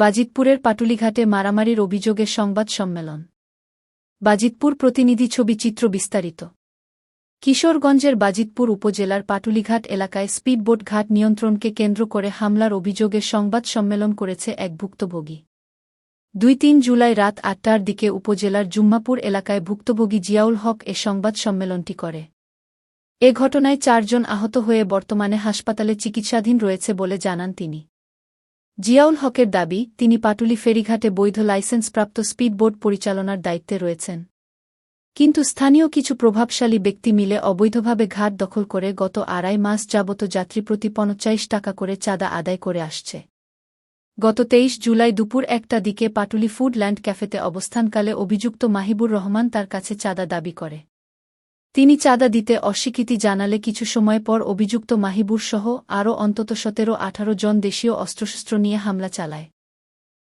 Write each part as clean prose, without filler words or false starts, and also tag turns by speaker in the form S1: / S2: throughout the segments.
S1: বাজিতপুরের পাটুলিঘাটে মারামারির অভিযোগে সংবাদ সম্মেলন। বাজিতপুর প্রতিনিধি ছবি চিত্র বিস্তারিত। কিশোরগঞ্জের বাজিতপুর উপজেলার পাটুলিঘাট এলাকায় স্পিডবোট ঘাট নিয়ন্ত্রণকে কেন্দ্র করে হামলার অভিযোগে সংবাদ সম্মেলন করেছে এক ভুক্তভোগী। ২-৩ জুলাই রাত ৮টার দিকে উপজেলার জুম্মাপুর এলাকায় ভুক্তভোগী জিয়াউল হক এ সংবাদ সম্মেলনটি করে। এ ঘটনায় ৪ জন আহত হয়ে বর্তমানে হাসপাতালে চিকিৎসাধীন রয়েছে বলে জানান তিনি। জিয়াউল হকের দাবি, তিনি পাটুলি ফেরিঘাটে বৈধ লাইসেন্সপ্রাপ্ত স্পিডবোট পরিচালনার দায়িত্বে রয়েছেন। কিন্তু স্থানীয় কিছু প্রভাবশালী ব্যক্তি মিলে অবৈধভাবে ঘাট দখল করে গত ২.৫ মাস যাবত যাত্রী প্রতি ৫০ টাকা করে চাঁদা আদায় করে আসছে। গত ২৩ জুলাই দুপুর ১টার দিকে পাটুলি ফুড ল্যান্ড ক্যাফেতে অবস্থানকালে অভিযুক্ত মাহিবুর রহমান তার কাছে চাঁদা দাবি করে। তিনি চাঁদা দিতে অস্বীকৃতি জানালে কিছু সময় পর অভিযুক্ত মাহিবুরসহ আরও অন্তত ১৭-১৮ জন দেশীয় অস্ত্রশস্ত্র নিয়ে হামলা চালায়।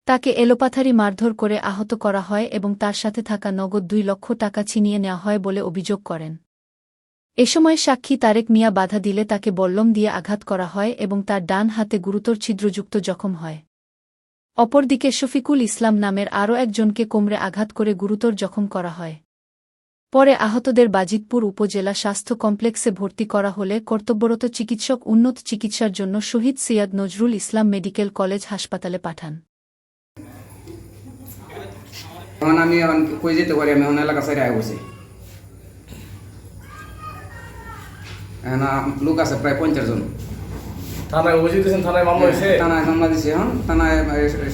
S1: তাকে এলোপাথারি মারধর করে আহত করা হয় এবং তার সাথে থাকা নগদ ২ লক্ষ টাকা ছিনিয়ে নেওয়া হয় বলে অভিযোগ করেন। এ সময় সাক্ষী তারেক মিয়া বাধা দিলে তাকে বল্লম দিয়ে আঘাত করা হয় এবং তার ডান হাতে গুরুতর ছিদ্রযুক্ত জখম হয়। অপরদিকে শফিকুল ইসলাম নামের আরও একজনকে কোমরে আঘাত করে গুরুতর জখম করা হয়। পরে আহতদের বাজিতপুর উপজেলা স্বাস্থ্য কমপ্লেক্সে ভর্তি করা হলে কর্তব্যরত চিকিৎসক উন্নত চিকিৎসার জন্য শহীদ সৈয়দ নজরুল ইসলাম মেডিকেল কলেজ হাসপাতালে পাঠান।
S2: আমি কই যেতে পারি, আমি এলাকা সাইডে আয় বসে লোক আছে প্রায় ৫০ জন।
S3: থানায় অভিযোগ দিয়েছেন, থানায় মামলা হয়েছে?
S2: থানায় মামলা দিয়েছি। এখন থানায়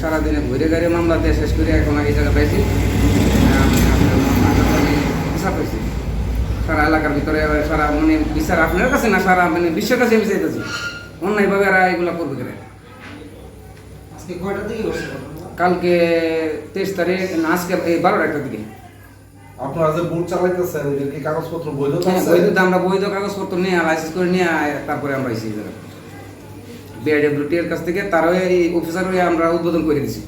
S2: সারাদিনে ঘুরে গাড়ি মামলা দিয়ে শেষ করে এখন এই জায়গা পাইছি। বিচার পাইছি সারা এলাকার ভিতরে, সারা মানে বিচার আপনার কাছে না, সারা মানে বিশ্বের কাছে আমি চাইতেছি অন্যায়ভাবে এরা এগুলা করবে কেন। কালকে ২৩ তারিখ না, আজকে ১২টার দিকে।
S3: আপনারা যে বুট চালাইতেছেন এর কি কাগজপত্র বৈধ আছে?
S2: বৈধ, আমরা বৈধ কাগজপত্র নিয়ে লাইসেন্স করে নিয়ে তারপরে আমরা এসেছি বিআইডব্লিউটি এর কাছ থেকে, তার এই অফিসার হয়ে আমরা উদ্বোধন করে দিছি।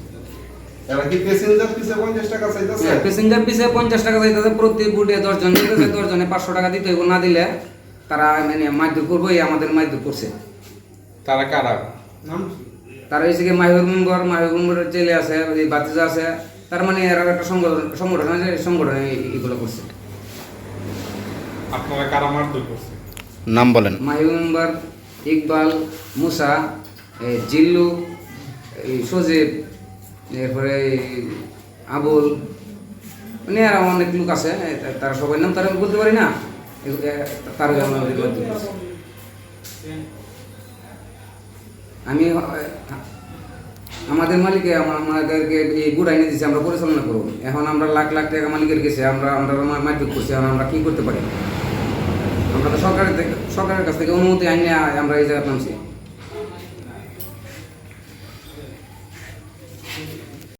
S3: এরা কি প্যাসেঞ্জার পিছে ৫০ টাকা চাইতেছে?
S2: প্যাসেঞ্জার পিছে ৫০ টাকা চাইতেছে। প্রতি বুটে ১০ জন দিতেছে, ১০ জনে ৫০০ টাকা দিতে হইব, না দিলে তারা মানে মারধর করবো। আমাদের মারধর করছে।
S3: তারা কারা?
S2: তারা হয়েছে কি মাহিবুর মেম্বরের ছেলে আছে, বাতিজা আছে। তার মানে এরা একটা সংগঠন আছে, সংগঠনে এগুলো করছে।
S3: আপনারা কারা মারধর করছে
S4: নাম বলেন?
S2: মাহিবুর মেম্বার, ইকবাল, মুসা, জিল্লু, সজীব, এরপরে আবুল, মানে আর অনেক লোক আছে। তারা সবাই নাম তারা বলতে পারি না। তার আমি আমাদের মালিকে আমাদেরকে এই গুড় আইনে দিচ্ছে, আমরা পরিচালনা করবো। এখন আমরা লাখ লাখ টাকা মালিকের কাছে আমরা মারধর করছি। এখন আমরা কি করতে পারি? আমরা তো সরকারের কাছ থেকে অনুমতি আইনে আমরা এই জায়গায় নামছি।